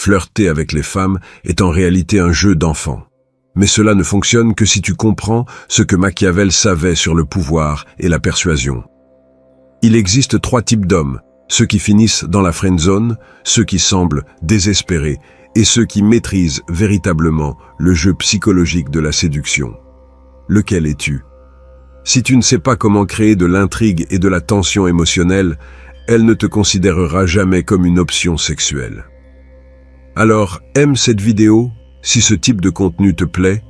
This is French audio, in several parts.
Flirter avec les femmes est en réalité un jeu d'enfant. Mais cela ne fonctionne que si tu comprends ce que Machiavel savait sur le pouvoir et la persuasion. Il existe 3 types d'hommes, ceux qui finissent dans la friend zone, ceux qui semblent désespérés et ceux qui maîtrisent véritablement le jeu psychologique de la séduction. Lequel es-tu? Si tu ne sais pas comment créer de l'intrigue et de la tension émotionnelle, elle ne te considérera jamais comme une option sexuelle. Alors, aime cette vidéo si ce type de contenu te plaît,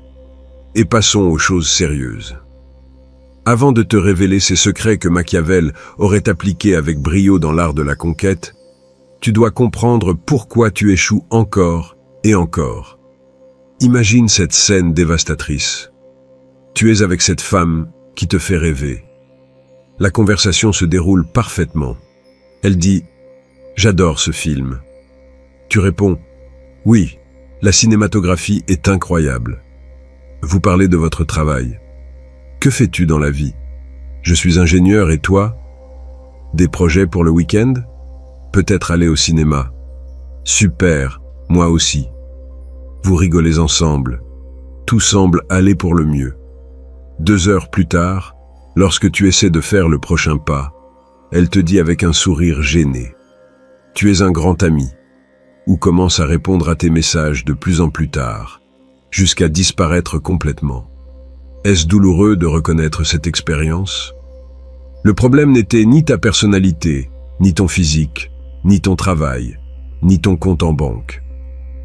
et passons aux choses sérieuses. Avant de te révéler ces secrets que Machiavel aurait appliqués avec brio dans l'art de la conquête, tu dois comprendre pourquoi tu échoues encore et encore. Imagine cette scène dévastatrice. Tu es avec cette femme qui te fait rêver. La conversation se déroule parfaitement. Elle dit « J'adore ce film ». Tu réponds « Oui, la cinématographie est incroyable ». Vous parlez de votre travail. Que fais-tu dans la vie? Je suis ingénieur et toi? Des projets pour le week-end? Peut-être aller au cinéma. Super, moi aussi. Vous rigolez ensemble. Tout semble aller pour le mieux. 2 heures plus tard, lorsque tu essaies de faire le prochain pas, elle te dit avec un sourire gêné. Tu es un grand ami, ou commence à répondre à tes messages de plus en plus tard, jusqu'à disparaître complètement. Est-ce douloureux de reconnaître cette expérience? Le problème n'était ni ta personnalité, ni ton physique, ni ton travail, ni ton compte en banque.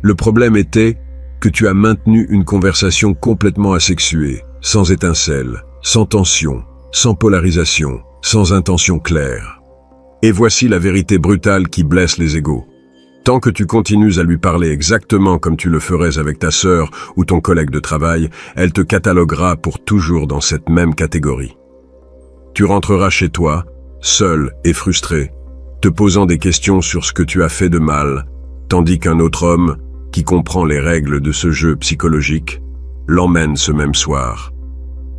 Le problème était que tu as maintenu une conversation complètement asexuée, sans étincelle, sans tension, sans polarisation, sans intention claire. Et voici la vérité brutale qui blesse les égos. Tant que tu continues à lui parler exactement comme tu le ferais avec ta sœur ou ton collègue de travail, elle te cataloguera pour toujours dans cette même catégorie. Tu rentreras chez toi, seul et frustré, te posant des questions sur ce que tu as fait de mal, tandis qu'un autre homme, qui comprend les règles de ce jeu psychologique, l'emmène ce même soir.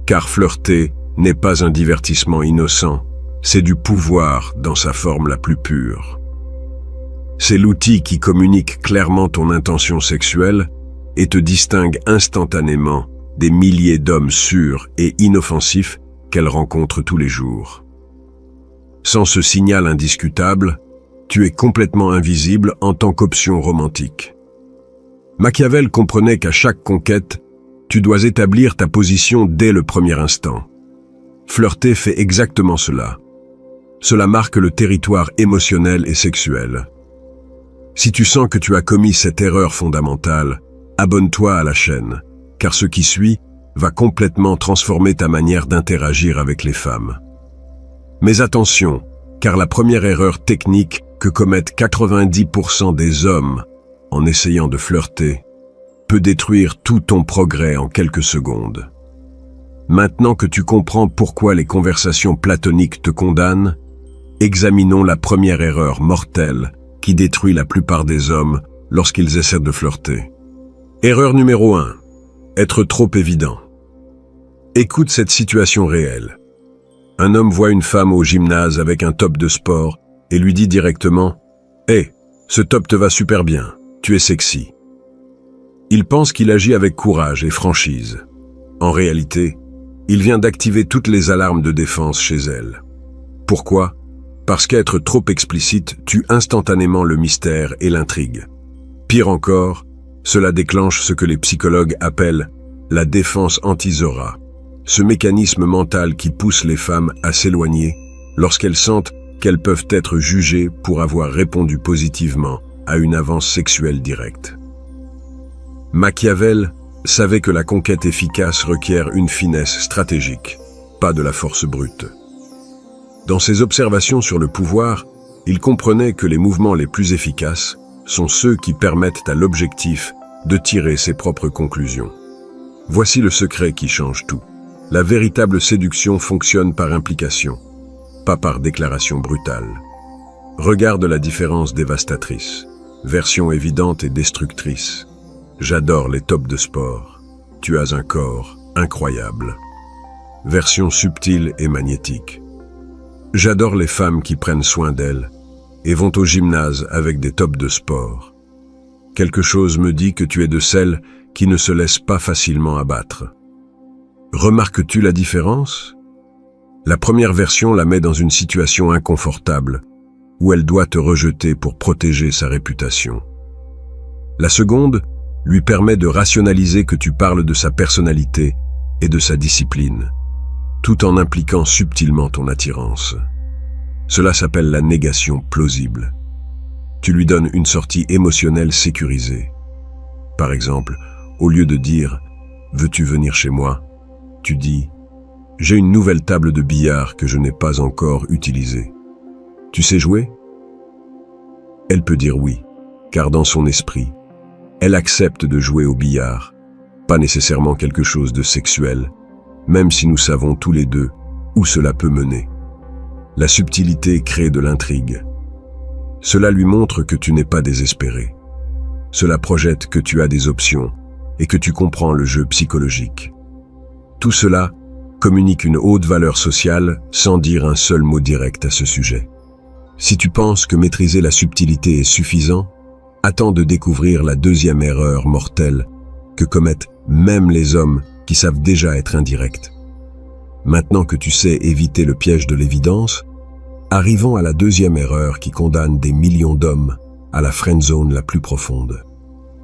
Car flirter n'est pas un divertissement innocent, c'est du pouvoir dans sa forme la plus pure. C'est l'outil qui communique clairement ton intention sexuelle et te distingue instantanément des milliers d'hommes sûrs et inoffensifs qu'elle rencontre tous les jours. Sans ce signal indiscutable, tu es complètement invisible en tant qu'option romantique. Machiavel comprenait qu'à chaque conquête, tu dois établir ta position dès le premier instant. Flirter fait exactement cela. Cela marque le territoire émotionnel et sexuel. Si tu sens que tu as commis cette erreur fondamentale, abonne-toi à la chaîne, car ce qui suit va complètement transformer ta manière d'interagir avec les femmes. Mais attention, car la première erreur technique que commettent 90% des hommes en essayant de flirter peut détruire tout ton progrès en quelques secondes. Maintenant que tu comprends pourquoi les conversations platoniques te condamnent, examinons la première erreur mortelle qui détruit la plupart des hommes lorsqu'ils essaient de flirter. Erreur numéro 1. Être trop évident. Écoute cette situation réelle. Un homme voit une femme au gymnase avec un top de sport et lui dit directement « Hey, ce top te va super bien, tu es sexy ». Il pense qu'il agit avec courage et franchise. En réalité, il vient d'activer toutes les alarmes de défense chez elle. Pourquoi ? Parce qu'être trop explicite tue instantanément le mystère et l'intrigue. Pire encore, cela déclenche ce que les psychologues appellent la défense anti-Zora, ce mécanisme mental qui pousse les femmes à s'éloigner lorsqu'elles sentent qu'elles peuvent être jugées pour avoir répondu positivement à une avance sexuelle directe. Machiavel savait que la conquête efficace requiert une finesse stratégique, pas de la force brute. Dans ses observations sur le pouvoir, il comprenait que les mouvements les plus efficaces sont ceux qui permettent à l'objectif de tirer ses propres conclusions. Voici le secret qui change tout. La véritable séduction fonctionne par implication, pas par déclaration brutale. Regarde la différence dévastatrice. Version évidente et destructrice. J'adore les tops de sport. Tu as un corps incroyable. Version subtile et magnétique. J'adore les femmes qui prennent soin d'elles et vont au gymnase avec des tops de sport. quelque chose me dit que tu es de celles qui ne se laissent pas facilement abattre. Remarques-tu la différence? La première version la met dans une situation inconfortable, où elle doit te rejeter pour protéger sa réputation. La seconde lui permet de rationaliser que tu parles de sa personnalité et de sa discipline, tout en impliquant subtilement ton attirance. Cela s'appelle la négation plausible. Tu lui donnes une sortie émotionnelle sécurisée. Par exemple, au lieu de dire « Veux-tu venir chez moi ?», tu dis « J'ai une nouvelle table de billard que je n'ai pas encore utilisée. Tu sais jouer ?» Elle peut dire oui, car dans son esprit, elle accepte de jouer au billard, pas nécessairement quelque chose de sexuel, même si nous savons tous les deux où cela peut mener. La subtilité crée de l'intrigue. Cela lui montre que tu n'es pas désespéré. Cela projette que tu as des options et que tu comprends le jeu psychologique. Tout cela communique une haute valeur sociale sans dire un seul mot direct à ce sujet. Si tu penses que maîtriser la subtilité est suffisant, attends de découvrir la deuxième erreur mortelle que commettent même les hommes qui savent déjà être indirects. Maintenant que tu sais éviter le piège de l'évidence, arrivons à la deuxième erreur qui condamne des millions d'hommes à la friendzone la plus profonde.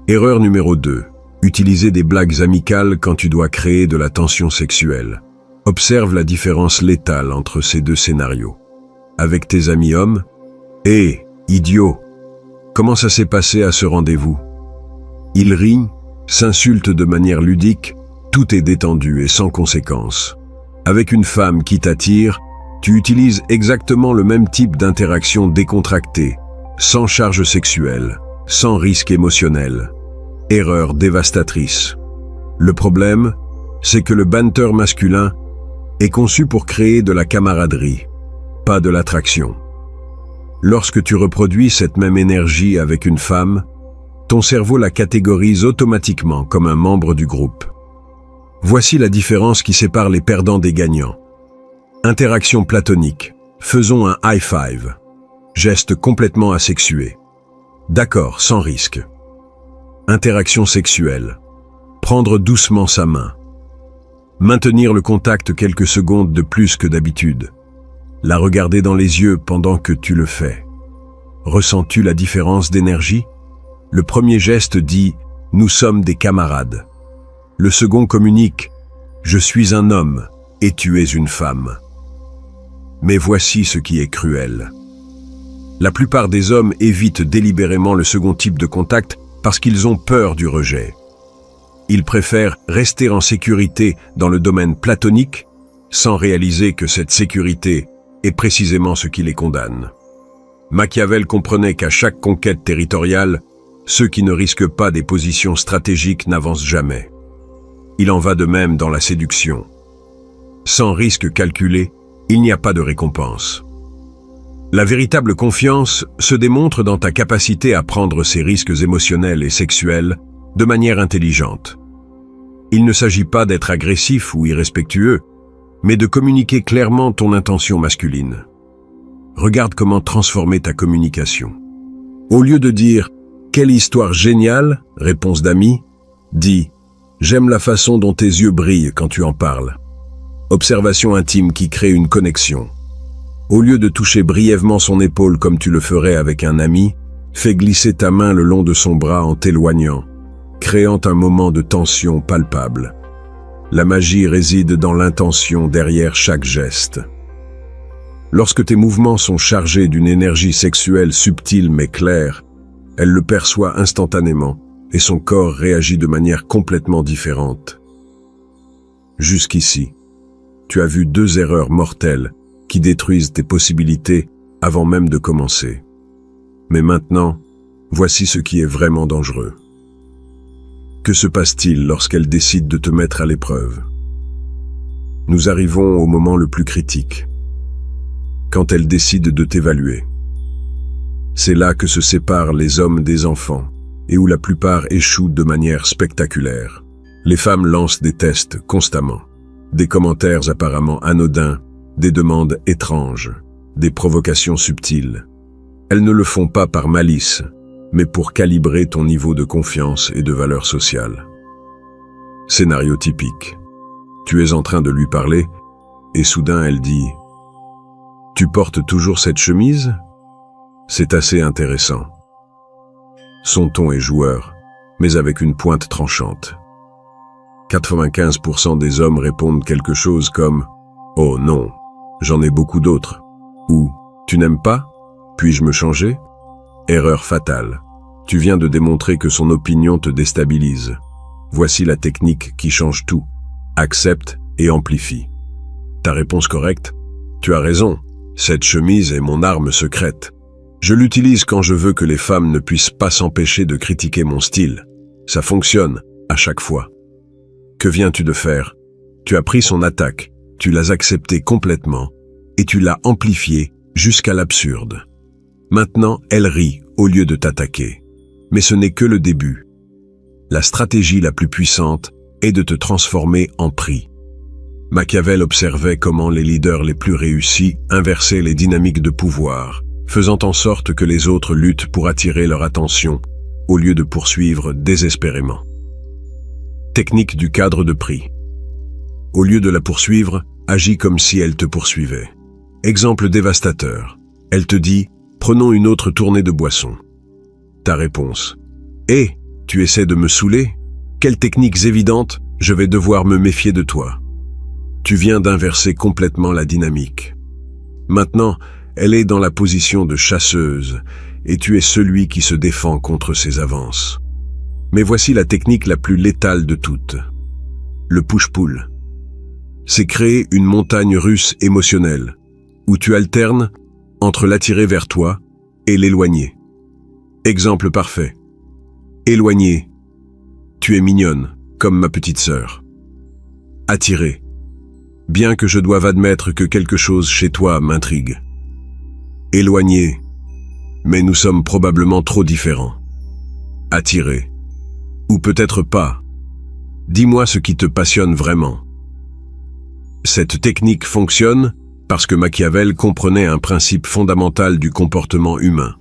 Erreur numéro 2. Utiliser des blagues amicales quand tu dois créer de la tension sexuelle. Observe la différence létale entre ces deux scénarios. Avec tes amis hommes, « Hé, idiot, comment ça s'est passé à ce rendez-vous ?» Ils rient, s'insultent de manière ludique, tout est détendu et sans conséquence. Avec une femme qui t'attire, tu utilises exactement le même type d'interaction décontractée, sans charge sexuelle, sans risque émotionnel. Erreur dévastatrice. Le problème, c'est que le banter masculin est conçu pour créer de la camaraderie, pas de l'attraction. Lorsque tu reproduis cette même énergie avec une femme, ton cerveau la catégorise automatiquement comme un membre du groupe. Voici la différence qui sépare les perdants des gagnants. Interaction platonique. Faisons un high five. Geste complètement asexué. D'accord, sans risque. Interaction sexuelle. Prendre doucement sa main. Maintenir le contact quelques secondes de plus que d'habitude. La regarder dans les yeux pendant que tu le fais. Ressens-tu la différence d'énergie? Le premier geste dit « Nous sommes des camarades ». Le second communique « Je suis un homme et tu es une femme ». Mais voici ce qui est cruel. La plupart des hommes évitent délibérément le second type de contact parce qu'ils ont peur du rejet. Ils préfèrent rester en sécurité dans le domaine platonique sans réaliser que cette sécurité est précisément ce qui les condamne. Machiavel comprenait qu'à chaque conquête territoriale, ceux qui ne risquent pas des positions stratégiques n'avancent jamais. Il en va de même dans la séduction. Sans risque calculé, il n'y a pas de récompense. La véritable confiance se démontre dans ta capacité à prendre ces risques émotionnels et sexuels de manière intelligente. Il ne s'agit pas d'être agressif ou irrespectueux, mais de communiquer clairement ton intention masculine. Regarde comment transformer ta communication. Au lieu de dire « Quelle histoire géniale !» réponse d'amis, dis « J'aime la façon dont tes yeux brillent quand tu en parles ». Observation intime qui crée une connexion. Au lieu de toucher brièvement son épaule comme tu le ferais avec un ami, fais glisser ta main le long de son bras en t'éloignant, créant un moment de tension palpable. La magie réside dans l'intention derrière chaque geste. Lorsque tes mouvements sont chargés d'une énergie sexuelle subtile mais claire, elle le perçoit instantanément et son corps réagit de manière complètement différente. Jusqu'ici, tu as vu 2 erreurs mortelles qui détruisent tes possibilités avant même de commencer. Mais maintenant, voici ce qui est vraiment dangereux. Que se passe-t-il lorsqu'elle décide de te mettre à l'épreuve? Nous arrivons au moment le plus critique. Quand elle décide de t'évaluer. C'est là que se séparent les hommes des enfants et où la plupart échouent de manière spectaculaire. Les femmes lancent des tests constamment, des commentaires apparemment anodins, des demandes étranges, des provocations subtiles. Elles ne le font pas par malice, mais pour calibrer ton niveau de confiance et de valeur sociale. Scénario typique. Tu es en train de lui parler, et soudain elle dit « Tu portes toujours cette chemise ? C'est assez intéressant. » Son ton est joueur, mais avec une pointe tranchante. 95% des hommes répondent quelque chose comme « Oh non, j'en ai beaucoup d'autres » ou « Tu n'aimes pas ? Puis-je me changer ?» Erreur fatale. Tu viens de démontrer que son opinion te déstabilise. Voici la technique qui change tout. Accepte et amplifie. Ta réponse correcte ? Tu as raison, cette chemise est mon arme secrète. Je l'utilise quand je veux que les femmes ne puissent pas s'empêcher de critiquer mon style. Ça fonctionne, à chaque fois. Que viens-tu de faire ? Tu as pris son attaque, tu l'as acceptée complètement, et tu l'as amplifiée jusqu'à l'absurde. Maintenant, elle rit au lieu de t'attaquer. Mais ce n'est que le début. La stratégie la plus puissante est de te transformer en prix. Machiavel observait comment les leaders les plus réussis inversaient les dynamiques de pouvoir, faisant en sorte que les autres luttent pour attirer leur attention, au lieu de poursuivre désespérément. Technique du cadre de prix. Au lieu de la poursuivre, agis comme si elle te poursuivait. Exemple dévastateur. Elle te dit « Prenons une autre tournée de boisson ». Ta réponse. « Eh, tu essaies de me saouler ? Quelles techniques évidentes, je vais devoir me méfier de toi. » Tu viens d'inverser complètement la dynamique. Maintenant, elle est dans la position de chasseuse, et tu es celui qui se défend contre ses avances. Mais voici la technique la plus létale de toutes. Le push-pull. C'est créer une montagne russe émotionnelle, où tu alternes entre l'attirer vers toi et l'éloigner. Exemple parfait. Éloigner. Tu es mignonne, comme ma petite sœur. Attirer. Bien que je doive admettre que quelque chose chez toi m'intrigue. Éloigner. Mais nous sommes probablement trop différents. Attirer. Ou peut-être pas. Dis-moi ce qui te passionne vraiment. Cette technique fonctionne parce que Machiavel comprenait un principe fondamental du comportement humain.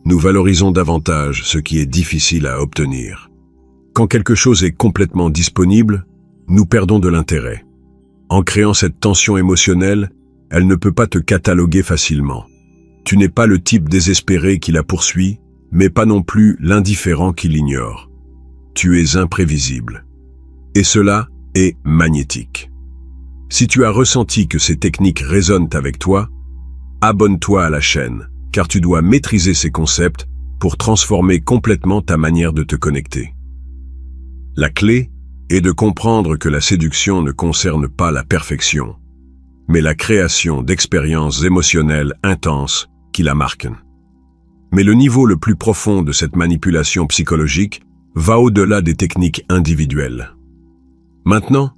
Nous valorisons davantage ce qui est difficile à obtenir. Quand quelque chose est complètement disponible, nous perdons de l'intérêt. En créant cette tension émotionnelle, elle ne peut pas te cataloguer facilement. Tu n'es pas le type désespéré qui la poursuit, mais pas non plus l'indifférent qui l'ignore. Tu es imprévisible. Et cela est magnétique. Si tu as ressenti que ces techniques résonnent avec toi, abonne-toi à la chaîne, car tu dois maîtriser ces concepts pour transformer complètement ta manière de te connecter. La clé est de comprendre que la séduction ne concerne pas la perfection, mais la création d'expériences émotionnelles intenses qui la marquent. Mais le niveau le plus profond de cette manipulation psychologique va au-delà des techniques individuelles. Maintenant,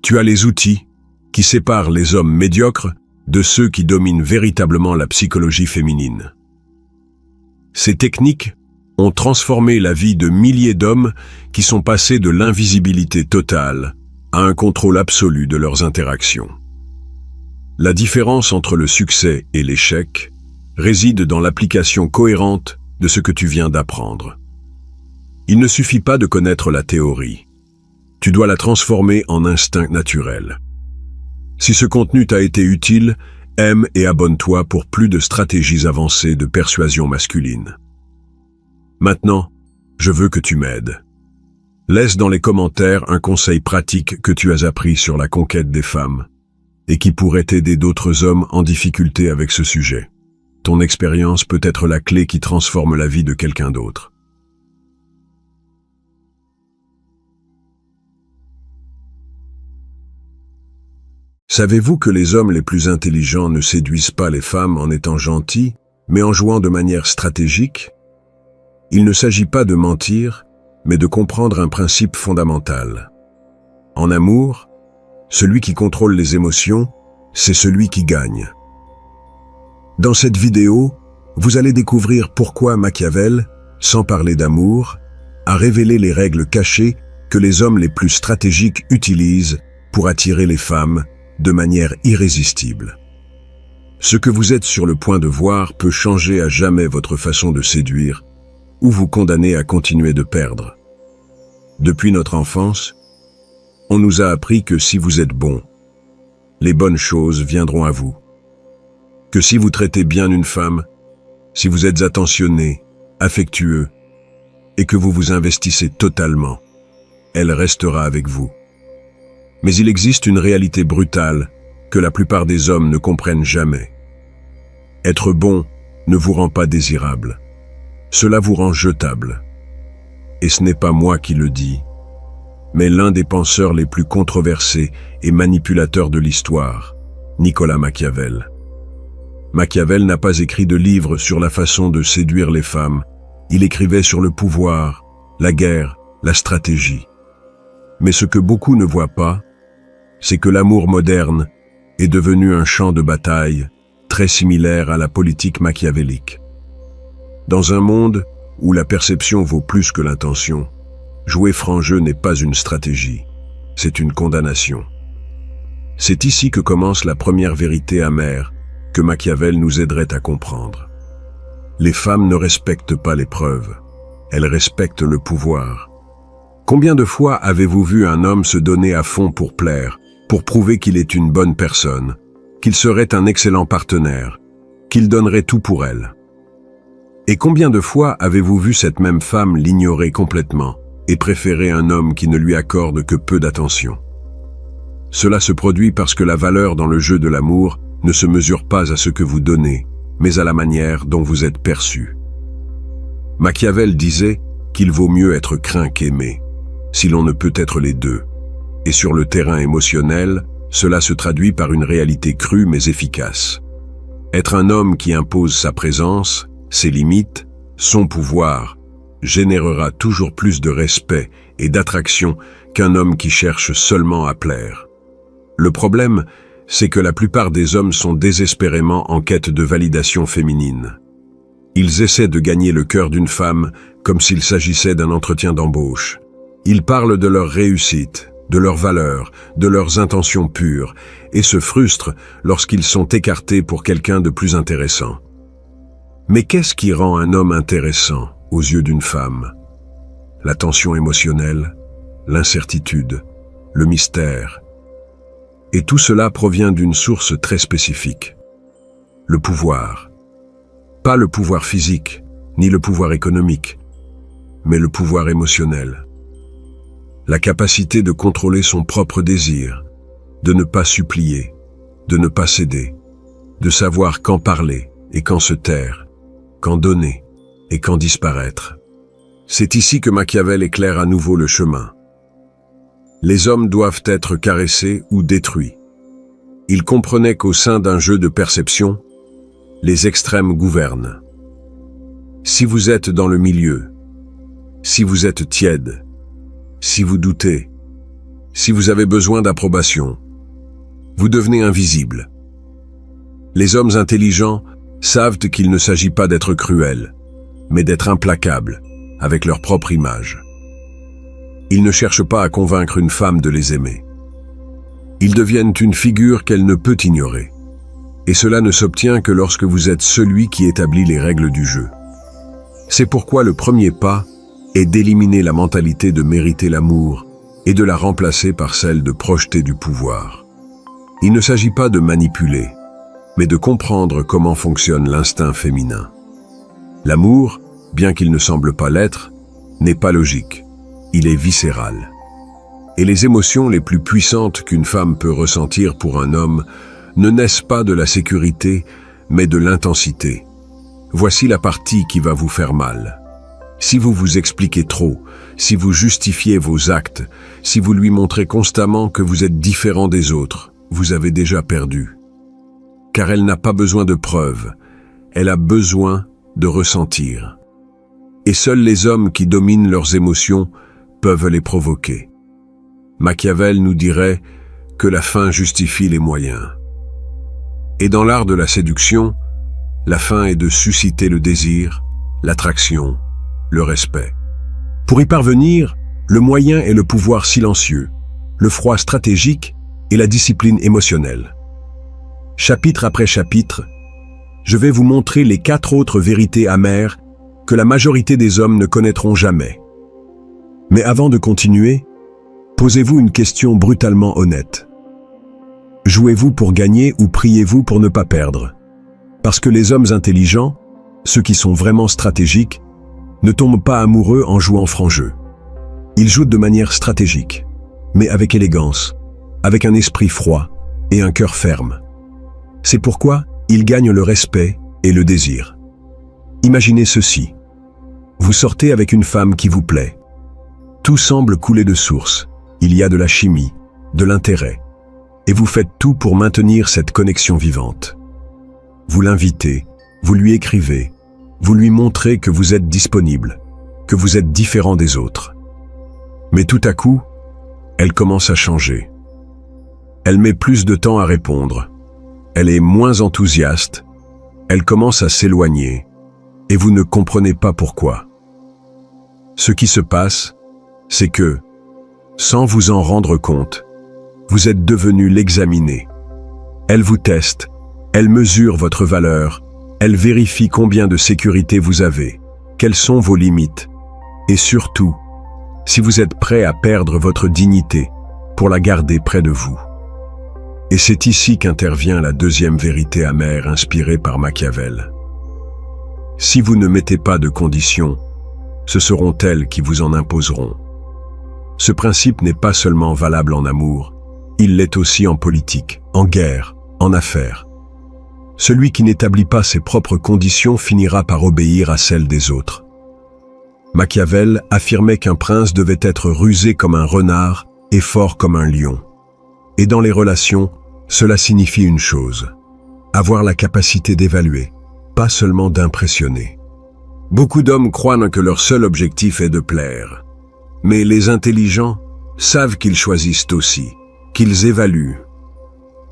tu as les outils qui séparent les hommes médiocres de ceux qui dominent véritablement la psychologie féminine. Ces techniques ont transformé la vie de milliers d'hommes qui sont passés de l'invisibilité totale à un contrôle absolu de leurs interactions. La différence entre le succès et l'échec réside dans l'application cohérente de ce que tu viens d'apprendre. Il ne suffit pas de connaître la théorie. Tu dois la transformer en instinct naturel. Si ce contenu t'a été utile, aime et abonne-toi pour plus de stratégies avancées de persuasion masculine. Maintenant, je veux que tu m'aides. Laisse dans les commentaires un conseil pratique que tu as appris sur la conquête des femmes et qui pourrait aider d'autres hommes en difficulté avec ce sujet. Ton expérience peut être la clé qui transforme la vie de quelqu'un d'autre. Savez-vous que les hommes les plus intelligents ne séduisent pas les femmes en étant gentils, mais en jouant de manière stratégique ? Il ne s'agit pas de mentir, mais de comprendre un principe fondamental. En amour, celui qui contrôle les émotions, c'est celui qui gagne. Dans cette vidéo, vous allez découvrir pourquoi Machiavel, sans parler d'amour, a révélé les règles cachées que les hommes les plus stratégiques utilisent pour attirer les femmes de manière irrésistible. Ce que vous êtes sur le point de voir peut changer à jamais votre façon de séduire ou vous condamner à continuer de perdre. Depuis notre enfance, on nous a appris que si vous êtes bon, les bonnes choses viendront à vous. Que si vous traitez bien une femme, si vous êtes attentionné, affectueux, et que vous vous investissez totalement, elle restera avec vous. Mais il existe une réalité brutale que la plupart des hommes ne comprennent jamais. Être bon ne vous rend pas désirable. Cela vous rend jetable. Et ce n'est pas moi qui le dis, mais l'un des penseurs les plus controversés et manipulateurs de l'histoire, Nicolas Machiavel. Machiavel n'a pas écrit de livre sur la façon de séduire les femmes. Il écrivait sur le pouvoir, la guerre, la stratégie. Mais ce que beaucoup ne voient pas, c'est que l'amour moderne est devenu un champ de bataille très similaire à la politique machiavélique. Dans un monde où la perception vaut plus que l'intention, jouer franc jeu n'est pas une stratégie, c'est une condamnation. C'est ici que commence la première vérité amère que Machiavel nous aiderait à comprendre. Les femmes ne respectent pas les preuves, elles respectent le pouvoir. Combien de fois avez-vous vu un homme se donner à fond pour plaire, pour prouver qu'il est une bonne personne, qu'il serait un excellent partenaire, qu'il donnerait tout pour elle? Et combien de fois avez-vous vu cette même femme l'ignorer complètement et préférer un homme qui ne lui accorde que peu d'attention? Cela se produit parce que la valeur dans le jeu de l'amour ne se mesure pas à ce que vous donnez, mais à la manière dont vous êtes perçu. Machiavel disait qu'il vaut mieux être craint qu'aimé, si l'on ne peut être les deux. Et sur le terrain émotionnel, cela se traduit par une réalité crue mais efficace. Être un homme qui impose sa présence, ses limites, son pouvoir, générera toujours plus de respect et d'attraction qu'un homme qui cherche seulement à plaire. Le problème, c'est que la plupart des hommes sont désespérément en quête de validation féminine. Ils essaient de gagner le cœur d'une femme comme s'il s'agissait d'un entretien d'embauche. Ils parlent de leur réussite, de leurs valeurs, de leurs intentions pures, et se frustrent lorsqu'ils sont écartés pour quelqu'un de plus intéressant. Mais qu'est-ce qui rend un homme intéressant aux yeux d'une femme? La tension émotionnelle, l'incertitude, le mystère. Et tout cela provient d'une source très spécifique. Le pouvoir. Pas le pouvoir physique, ni le pouvoir économique, mais le pouvoir émotionnel. La capacité de contrôler son propre désir, de ne pas supplier, de ne pas céder, de savoir quand parler et quand se taire, quand donner et quand disparaître. C'est ici que Machiavel éclaire à nouveau le chemin. Les hommes doivent être caressés ou détruits. Il comprenait qu'au sein d'un jeu de perception, les extrêmes gouvernent. Si vous êtes dans le milieu, si vous êtes tiède, si vous doutez, si vous avez besoin d'approbation, vous devenez invisible. Les hommes intelligents savent qu'il ne s'agit pas d'être cruels, mais d'être implacables avec leur propre image. Ils ne cherchent pas à convaincre une femme de les aimer. Ils deviennent une figure qu'elle ne peut ignorer. Et cela ne s'obtient que lorsque vous êtes celui qui établit les règles du jeu. C'est pourquoi le premier pas est d'éliminer la mentalité de mériter l'amour et de la remplacer par celle de projeter du pouvoir. Il ne s'agit pas de manipuler, mais de comprendre comment fonctionne l'instinct féminin. L'amour, bien qu'il ne semble pas l'être, n'est pas logique. Il est viscéral. Et les émotions les plus puissantes qu'une femme peut ressentir pour un homme ne naissent pas de la sécurité, mais de l'intensité. Voici la partie qui va vous faire mal. Si vous vous expliquez trop, si vous justifiez vos actes, si vous lui montrez constamment que vous êtes différent des autres, vous avez déjà perdu. Car elle n'a pas besoin de preuves, elle a besoin de ressentir. Et seuls les hommes qui dominent leurs émotions peuvent les provoquer. Machiavel nous dirait que la fin justifie les moyens. Et dans l'art de la séduction, la fin est de susciter le désir, l'attraction, le respect. Pour y parvenir, le moyen est le pouvoir silencieux, le froid stratégique et la discipline émotionnelle. Chapitre après chapitre, je vais vous montrer les 4 autres vérités amères que la majorité des hommes ne connaîtront jamais. Mais avant de continuer, posez-vous une question brutalement honnête. Jouez-vous pour gagner ou priez-vous pour ne pas perdre? Parce que les hommes intelligents, ceux qui sont vraiment stratégiques, ne tombent pas amoureux en jouant franc jeu. Ils jouent de manière stratégique, mais avec élégance, avec un esprit froid et un cœur ferme. C'est pourquoi ils gagnent le respect et le désir. Imaginez ceci. Vous sortez avec une femme qui vous plaît. Tout semble couler de source. Il y a de la chimie, de l'intérêt. Et vous faites tout pour maintenir cette connexion vivante. Vous l'invitez, vous lui écrivez, vous lui montrez que vous êtes disponible, que vous êtes différent des autres. Mais tout à coup, elle commence à changer. Elle met plus de temps à répondre. Elle est moins enthousiaste. Elle commence à s'éloigner. Et vous ne comprenez pas pourquoi. Ce qui se passe, c'est que, sans vous en rendre compte, vous êtes devenu l'examiner. Elle vous teste, elle mesure votre valeur, elle vérifie combien de sécurité vous avez, quelles sont vos limites, et surtout, si vous êtes prêt à perdre votre dignité pour la garder près de vous. Et c'est ici qu'intervient la deuxième vérité amère inspirée par Machiavel. Si vous ne mettez pas de conditions, ce seront elles qui vous en imposeront. Ce principe n'est pas seulement valable en amour, il l'est aussi en politique, en guerre, en affaires. Celui qui n'établit pas ses propres conditions finira par obéir à celles des autres. Machiavel affirmait qu'un prince devait être rusé comme un renard et fort comme un lion. Et dans les relations, cela signifie une chose, avoir la capacité d'évaluer, pas seulement d'impressionner. Beaucoup d'hommes croient que leur seul objectif est de plaire. Mais les intelligents savent qu'ils choisissent aussi, qu'ils évaluent.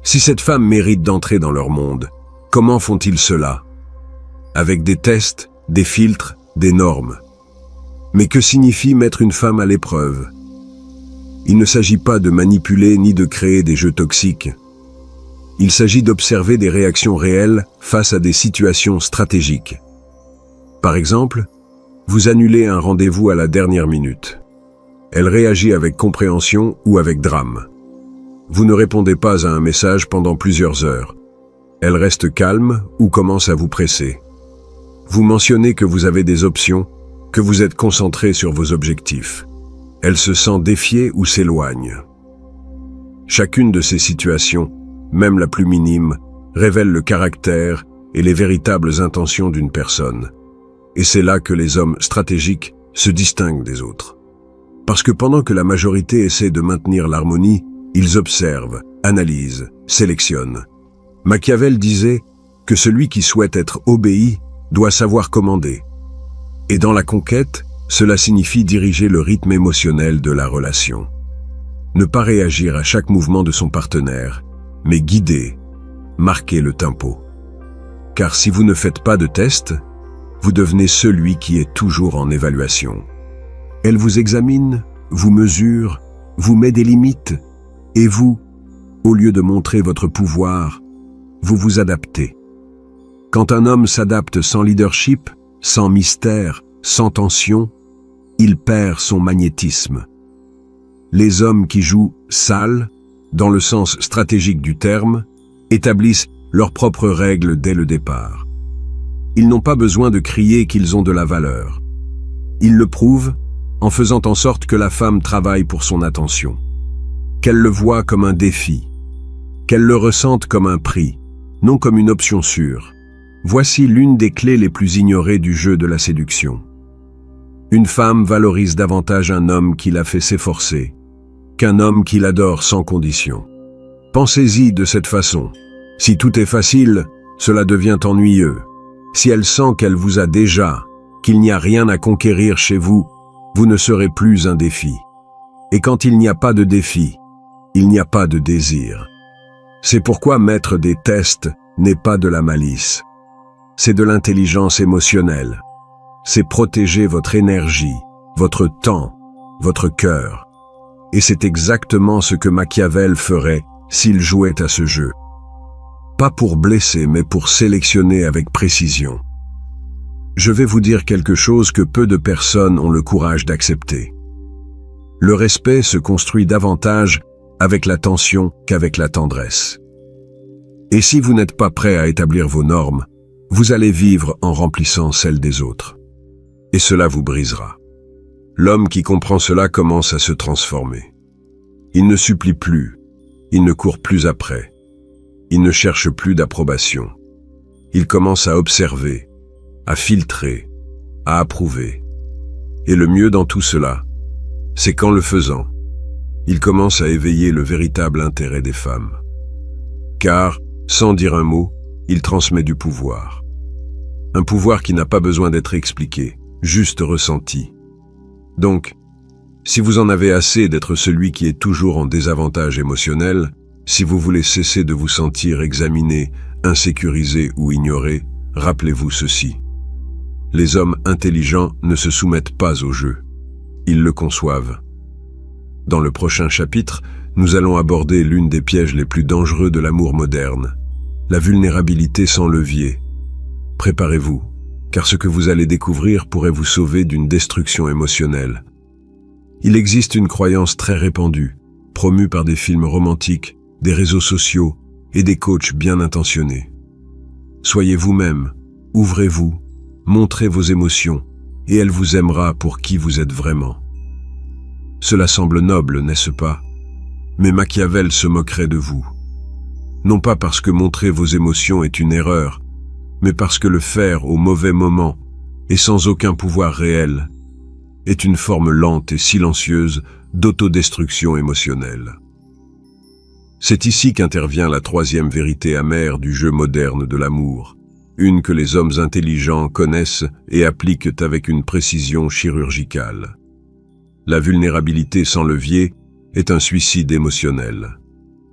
Si cette femme mérite d'entrer dans leur monde, comment font-ils cela? Avec des tests, des filtres, des normes. Mais que signifie mettre une femme à l'épreuve? Il ne s'agit pas de manipuler ni de créer des jeux toxiques. Il s'agit d'observer des réactions réelles face à des situations stratégiques. Par exemple, vous annulez un rendez-vous à la dernière minute. Elle réagit avec compréhension ou avec drame. Vous ne répondez pas à un message pendant plusieurs heures. Elle reste calme ou commence à vous presser. Vous mentionnez que vous avez des options, que vous êtes concentré sur vos objectifs. Elle se sent défiée ou s'éloigne. Chacune de ces situations, même la plus minime, révèle le caractère et les véritables intentions d'une personne. Et c'est là que les hommes stratégiques se distinguent des autres. Parce que pendant que la majorité essaie de maintenir l'harmonie, ils observent, analysent, sélectionnent. Machiavel disait que celui qui souhaite être obéi doit savoir commander. Et dans la conquête, cela signifie diriger le rythme émotionnel de la relation. Ne pas réagir à chaque mouvement de son partenaire, mais guider, marquer le tempo. Car si vous ne faites pas de test, vous devenez celui qui est toujours en évaluation. Elle vous examine, vous mesure, vous met des limites, et vous, au lieu de montrer votre pouvoir, vous vous adaptez. Quand un homme s'adapte sans leadership, sans mystère, sans tension, il perd son magnétisme. Les hommes qui jouent « sale », dans le sens stratégique du terme, établissent leurs propres règles dès le départ. Ils n'ont pas besoin de crier qu'ils ont de la valeur. Ils le prouvent en faisant en sorte que la femme travaille pour son attention, qu'elle le voie comme un défi, qu'elle le ressente comme un prix, non comme une option sûre. Voici l'une des clés les plus ignorées du jeu de la séduction. Une femme valorise davantage un homme qui l'a fait s'efforcer qu'un homme qui l'adore sans condition. Pensez-y de cette façon. Si tout est facile, cela devient ennuyeux. Si elle sent qu'elle vous a déjà, qu'il n'y a rien à conquérir chez vous, vous ne serez plus un défi. Et quand il n'y a pas de défi, il n'y a pas de désir. C'est pourquoi mettre des tests n'est pas de la malice. C'est de l'intelligence émotionnelle. C'est protéger votre énergie, votre temps, votre cœur. Et c'est exactement ce que Machiavel ferait s'il jouait à ce jeu. Pas pour blesser, mais pour sélectionner avec précision. je vais vous dire quelque chose que peu de personnes ont le courage d'accepter. Le respect se construit davantage avec l'attention qu'avec la tendresse. Et si vous n'êtes pas prêt à établir vos normes, vous allez vivre en remplissant celles des autres. Et cela vous brisera. L'homme qui comprend cela commence à se transformer. Il ne supplie plus, il ne court plus après, il ne cherche plus d'approbation. Il commence à observer, à filtrer, à approuver. Et le mieux dans tout cela, c'est qu'en le faisant, il commence à éveiller le véritable intérêt des femmes. Car, sans dire un mot, il transmet du pouvoir. Un pouvoir qui n'a pas besoin d'être expliqué, juste ressenti. Donc, si vous en avez assez d'être celui qui est toujours en désavantage émotionnel, si vous voulez cesser de vous sentir examiné, insécurisé ou ignoré, rappelez-vous ceci. Les hommes intelligents ne se soumettent pas au jeu. Ils le conçoivent. Dans le prochain chapitre, nous allons aborder l'une des pièges les plus dangereux de l'amour moderne, la vulnérabilité sans levier. Préparez-vous, car ce que vous allez découvrir pourrait vous sauver d'une destruction émotionnelle. Il existe une croyance très répandue, promue par des films romantiques, des réseaux sociaux et des coachs bien intentionnés. Soyez vous-même, ouvrez-vous, montrez vos émotions, et elle vous aimera pour qui vous êtes vraiment. Cela semble noble, n'est-ce pas? Mais Machiavel se moquerait de vous. Non pas parce que montrer vos émotions est une erreur, mais parce que le faire au mauvais moment et sans aucun pouvoir réel est une forme lente et silencieuse d'autodestruction émotionnelle. C'est ici qu'intervient la troisième vérité amère du jeu moderne de l'amour, une que les hommes intelligents connaissent et appliquent avec une précision chirurgicale. La vulnérabilité sans levier est un suicide émotionnel.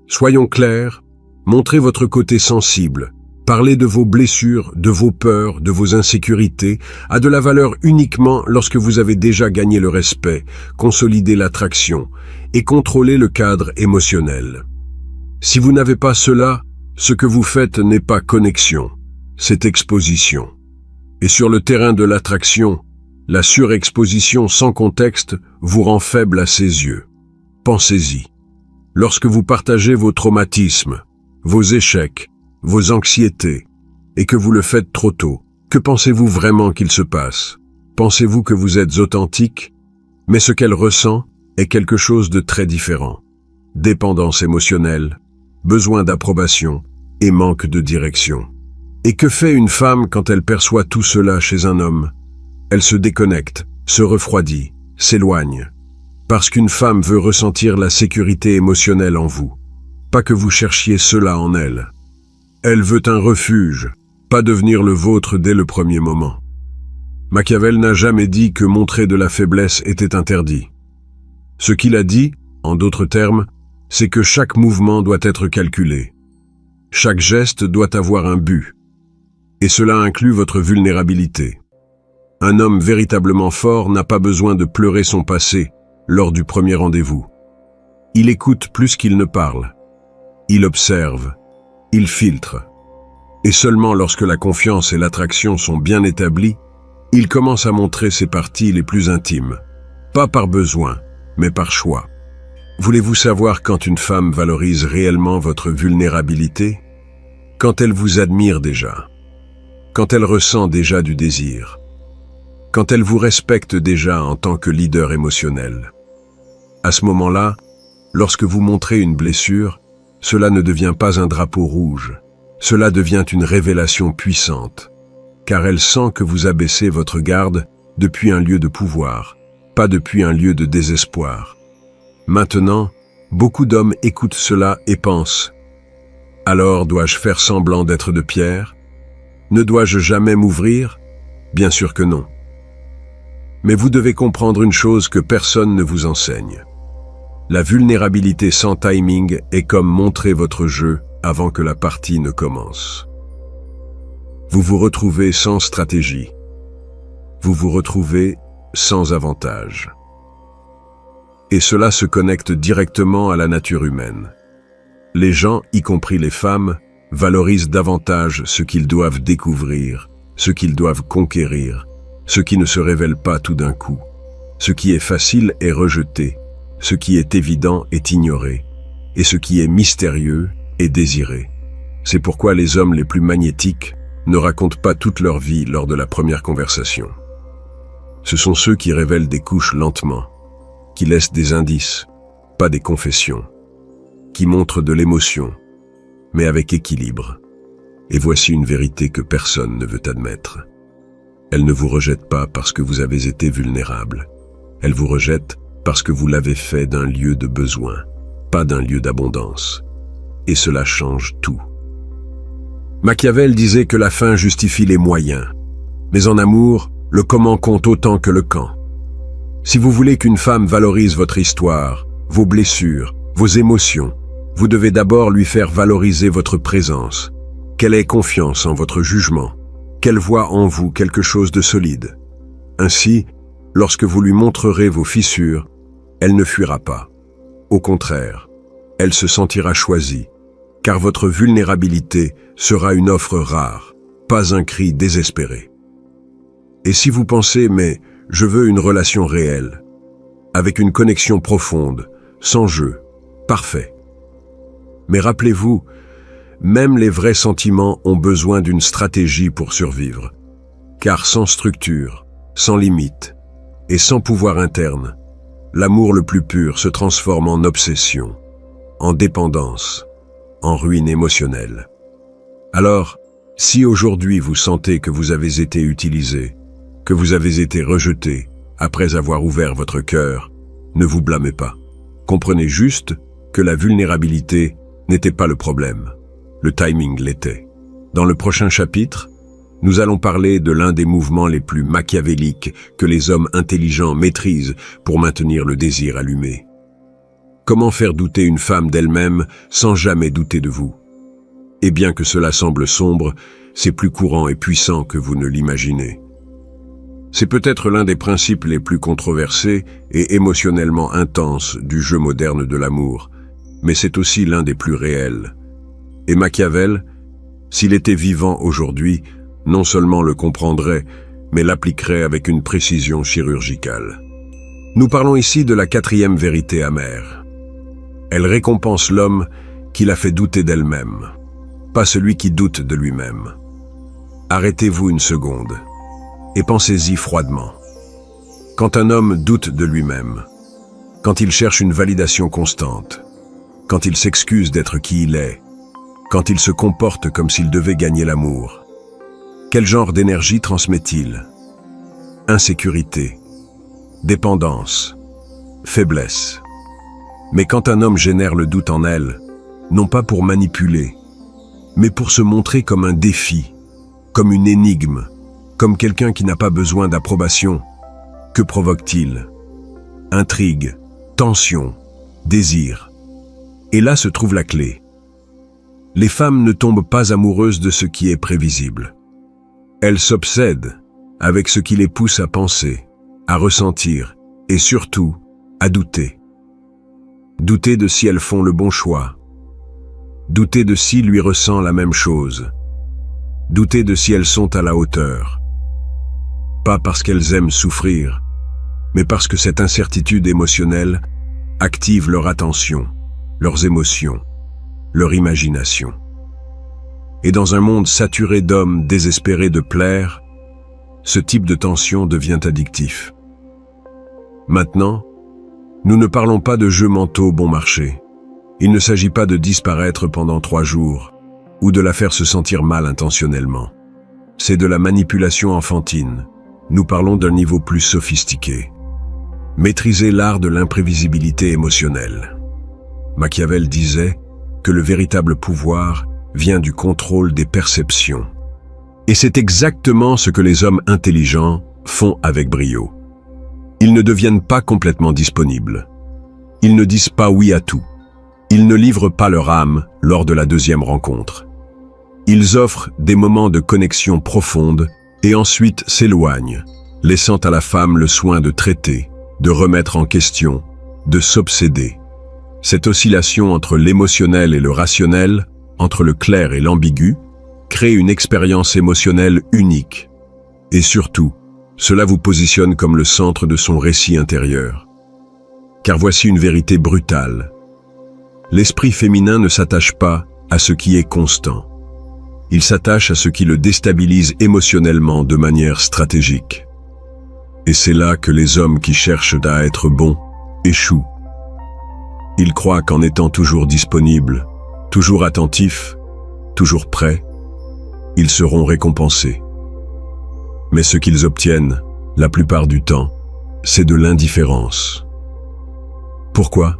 Soyons clairs, montrez votre côté sensible, parlez de vos blessures, de vos peurs, de vos insécurités, a de la valeur uniquement lorsque vous avez déjà gagné le respect, consolidé l'attraction et contrôlé le cadre émotionnel. Si vous n'avez pas cela, ce que vous faites n'est pas connexion, c'est exposition. Et sur le terrain de l'attraction, la surexposition sans contexte vous rend faible à ses yeux. Pensez-y. Lorsque vous partagez vos traumatismes, vos échecs, vos anxiétés, et que vous le faites trop tôt, que pensez-vous vraiment qu'il se passe? Pensez-vous que vous êtes authentique? Mais ce qu'elle ressent est quelque chose de très différent. Dépendance émotionnelle, besoin d'approbation et manque de direction. Et que fait une femme quand elle perçoit tout cela chez un homme? Elle se déconnecte, se refroidit, s'éloigne. Parce qu'une femme veut ressentir la sécurité émotionnelle en vous, pas que vous cherchiez cela en elle. Elle veut un refuge, pas devenir le vôtre dès le premier moment. Machiavel n'a jamais dit que montrer de la faiblesse était interdit. Ce qu'il a dit, en d'autres termes, c'est que chaque mouvement doit être calculé. Chaque geste doit avoir un but. Et cela inclut votre vulnérabilité. Un homme véritablement fort n'a pas besoin de pleurer son passé lors du premier rendez-vous. Il écoute plus qu'il ne parle. Il observe. Il filtre. Et seulement lorsque la confiance et l'attraction sont bien établies, il commence à montrer ses parties les plus intimes. Pas par besoin, mais par choix. Voulez-vous savoir quand une femme valorise réellement votre vulnérabilité? Quand elle vous admire déjà. Quand elle ressent déjà du désir. Quand elle vous respecte déjà en tant que leader émotionnel. À ce moment-là, lorsque vous montrez une blessure, cela ne devient pas un drapeau rouge. Cela devient une révélation puissante, car elle sent que vous abaissez votre garde depuis un lieu de pouvoir, pas depuis un lieu de désespoir. Maintenant, beaucoup d'hommes écoutent cela et pensent « Alors dois-je faire semblant d'être de pierre? Ne dois-je jamais m'ouvrir? Bien sûr que non. » Mais vous devez comprendre une chose que personne ne vous enseigne. La vulnérabilité sans timing est comme montrer votre jeu avant que la partie ne commence. Vous vous retrouvez sans stratégie. Vous vous retrouvez sans avantage. Et cela se connecte directement à la nature humaine. Les gens, y compris les femmes, valorisent davantage ce qu'ils doivent découvrir ce qu'ils doivent conquérir, ce qui ne se révèle pas tout d'un coup. Ce qui est facile est rejeté, ce qui est évident est ignoré, et ce qui est mystérieux est désiré. C'est pourquoi les hommes les plus magnétiques ne racontent pas toute leur vie lors de la première conversation. Ce sont ceux qui révèlent des couches lentement, qui laissent des indices, pas des confessions, qui montrent de l'émotion, mais avec équilibre. Et voici une vérité que personne ne veut admettre. Elle ne vous rejette pas parce que vous avez été vulnérable. Elle vous rejette parce que vous l'avez fait d'un lieu de besoin, pas d'un lieu d'abondance. Et cela change tout. Machiavel disait que la fin justifie les moyens. Mais en amour, le comment compte autant que le quand. Si vous voulez qu'une femme valorise votre histoire, vos blessures, vos émotions, vous devez d'abord lui faire valoriser votre présence, qu'elle ait confiance en votre jugement, qu'elle voie en vous quelque chose de solide. Ainsi, lorsque vous lui montrerez vos fissures, elle ne fuira pas. Au contraire, elle se sentira choisie, car votre vulnérabilité sera une offre rare, pas un cri désespéré. Et si vous pensez « mais je veux une relation réelle », avec une connexion profonde, sans jeu, parfait. Mais rappelez-vous, même les vrais sentiments ont besoin d'une stratégie pour survivre. Car sans structure, sans limite et sans pouvoir interne, l'amour le plus pur se transforme en obsession, en dépendance, en ruine émotionnelle. Alors, si aujourd'hui vous sentez que vous avez été utilisé, que vous avez été rejeté après avoir ouvert votre cœur, ne vous blâmez pas. Comprenez juste que la vulnérabilité n'était pas le problème. Le timing l'était. Dans le prochain chapitre, nous allons parler de l'un des mouvements les plus machiavéliques que les hommes intelligents maîtrisent pour maintenir le désir allumé. Comment faire douter une femme d'elle-même sans jamais douter de vous? Et bien que cela semble sombre, c'est plus courant et puissant que vous ne l'imaginez. C'est peut-être l'un des principes les plus controversés et émotionnellement intenses du jeu moderne de l'amour, mais c'est aussi l'un des plus réels. Et Machiavel, s'il était vivant aujourd'hui, non seulement le comprendrait, mais l'appliquerait avec une précision chirurgicale. Nous parlons ici de la 4e vérité amère. Elle récompense l'homme qui la fait douter d'elle-même, pas celui qui doute de lui-même. Arrêtez-vous une seconde et pensez-y froidement. Quand un homme doute de lui-même, quand il cherche une validation constante, quand il s'excuse d'être qui il est, quand il se comporte comme s'il devait gagner l'amour, quel genre d'énergie transmet-il? Insécurité, dépendance, faiblesse. Mais quand un homme génère le doute en elle, non pas pour manipuler, mais pour se montrer comme un défi, comme une énigme, comme quelqu'un qui n'a pas besoin d'approbation, que provoque-t-il? Intrigue, tension, désir. Et là se trouve la clé. Les femmes ne tombent pas amoureuses de ce qui est prévisible. Elles s'obsèdent avec ce qui les pousse à penser, à ressentir et surtout à douter. Douter de si elles font le bon choix. Douter de si lui ressent la même chose. Douter de si elles sont à la hauteur. Pas parce qu'elles aiment souffrir, mais parce que cette incertitude émotionnelle active leur attention, leurs émotions, leur imagination. Et dans un monde saturé d'hommes désespérés de plaire, ce type de tension devient addictif. Maintenant, nous ne parlons pas de jeux mentaux bon marché. Il ne s'agit pas de disparaître pendant 3 jours ou de la faire se sentir mal intentionnellement. C'est de la manipulation enfantine. Nous parlons d'un niveau plus sophistiqué. Maîtriser l'art de l'imprévisibilité émotionnelle. Machiavel disait que le véritable pouvoir vient du contrôle des perceptions. Et c'est exactement ce que les hommes intelligents font avec brio. Ils ne deviennent pas complètement disponibles. Ils ne disent pas oui à tout. Ils ne livrent pas leur âme lors de la 2e rencontre. Ils offrent des moments de connexion profonde et ensuite s'éloignent, laissant à la femme le soin de traiter, de remettre en question, de s'obséder. Cette oscillation entre l'émotionnel et le rationnel, entre le clair et l'ambigu, crée une expérience émotionnelle unique. Et surtout, cela vous positionne comme le centre de son récit intérieur. Car voici une vérité brutale. L'esprit féminin ne s'attache pas à ce qui est constant. Il s'attache à ce qui le déstabilise émotionnellement de manière stratégique. Et c'est là que les hommes qui cherchent à être bons échouent. Ils croient qu'en étant toujours disponibles, toujours attentifs, toujours prêts, ils seront récompensés. Mais ce qu'ils obtiennent, la plupart du temps, c'est de l'indifférence. Pourquoi?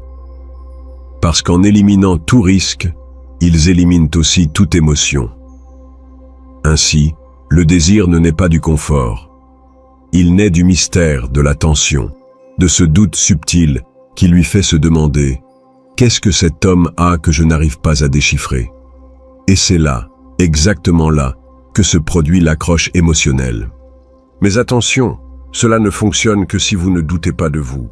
Parce qu'en éliminant tout risque, ils éliminent aussi toute émotion. Ainsi, le désir ne naît pas du confort. Il naît du mystère, de la tension, de ce doute subtil qui lui fait se demander « Qu'est-ce que cet homme a que je n'arrive pas à déchiffrer ?» Et c'est là, exactement là, que se produit l'accroche émotionnelle. Mais attention, cela ne fonctionne que si vous ne doutez pas de vous.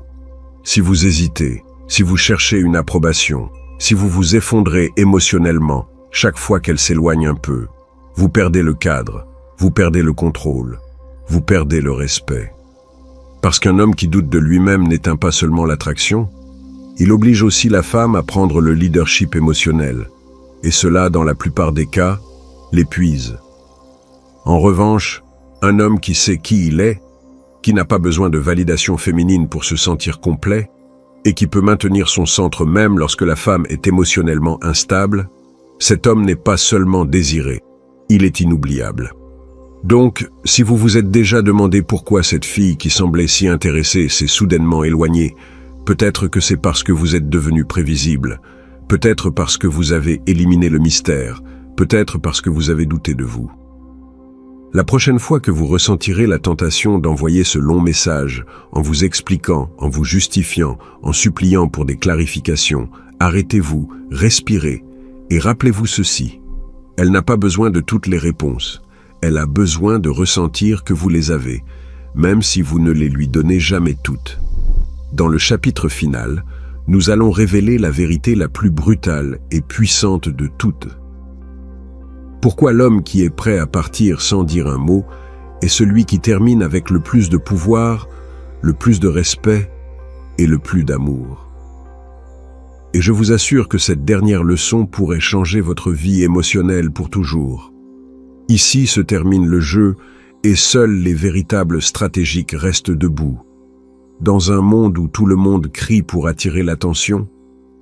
Si vous hésitez, si vous cherchez une approbation, si vous vous effondrez émotionnellement chaque fois qu'elle s'éloigne un peu, vous perdez le cadre, vous perdez le contrôle, vous perdez le respect. Parce qu'un homme qui doute de lui-même n'éteint pas seulement l'attraction, il oblige aussi la femme à prendre le leadership émotionnel, et cela, dans la plupart des cas, l'épuise. En revanche, un homme qui sait qui il est, qui n'a pas besoin de validation féminine pour se sentir complet, et qui peut maintenir son centre même lorsque la femme est émotionnellement instable, cet homme n'est pas seulement désiré, il est inoubliable. Donc, si vous vous êtes déjà demandé pourquoi cette fille qui semblait si intéressée s'est soudainement éloignée, peut-être que c'est parce que vous êtes devenu prévisible, peut-être parce que vous avez éliminé le mystère, peut-être parce que vous avez douté de vous. La prochaine fois que vous ressentirez la tentation d'envoyer ce long message, en vous expliquant, en vous justifiant, en suppliant pour des clarifications, arrêtez-vous, respirez, et rappelez-vous ceci. Elle n'a pas besoin de toutes les réponses. Elle a besoin de ressentir que vous les avez, même si vous ne les lui donnez jamais toutes. Dans le chapitre final, nous allons révéler la vérité la plus brutale et puissante de toutes. Pourquoi l'homme qui est prêt à partir sans dire un mot est celui qui termine avec le plus de pouvoir, le plus de respect et le plus d'amour. Et je vous assure que cette dernière leçon pourrait changer votre vie émotionnelle pour toujours. Ici se termine le jeu et seuls les véritables stratégiques restent debout. Dans un monde où tout le monde crie pour attirer l'attention,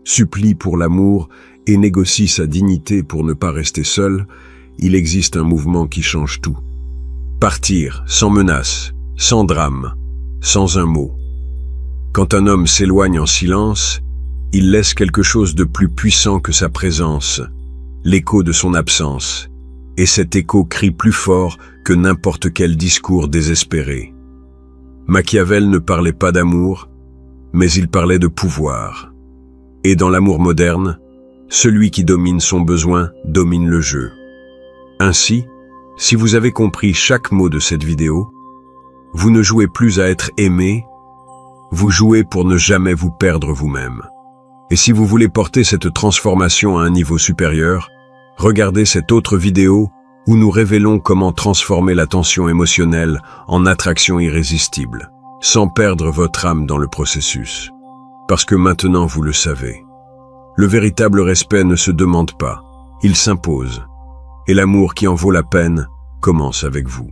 supplie pour l'amour et négocie sa dignité pour ne pas rester seul, il existe un mouvement qui change tout. Partir, sans menace, sans drame, sans un mot. Quand un homme s'éloigne en silence, il laisse quelque chose de plus puissant que sa présence, l'écho de son absence, et cet écho crie plus fort que n'importe quel discours désespéré. Machiavel ne parlait pas d'amour, mais il parlait de pouvoir. Et dans l'amour moderne, celui qui domine son besoin domine le jeu. Ainsi, si vous avez compris chaque mot de cette vidéo, vous ne jouez plus à être aimé, vous jouez pour ne jamais vous perdre vous-même. Et si vous voulez porter cette transformation à un niveau supérieur, regardez cette autre vidéo où nous révélons comment transformer la tension émotionnelle en attraction irrésistible, sans perdre votre âme dans le processus. Parce que maintenant vous le savez. Le véritable respect ne se demande pas, il s'impose. Et l'amour qui en vaut la peine commence avec vous.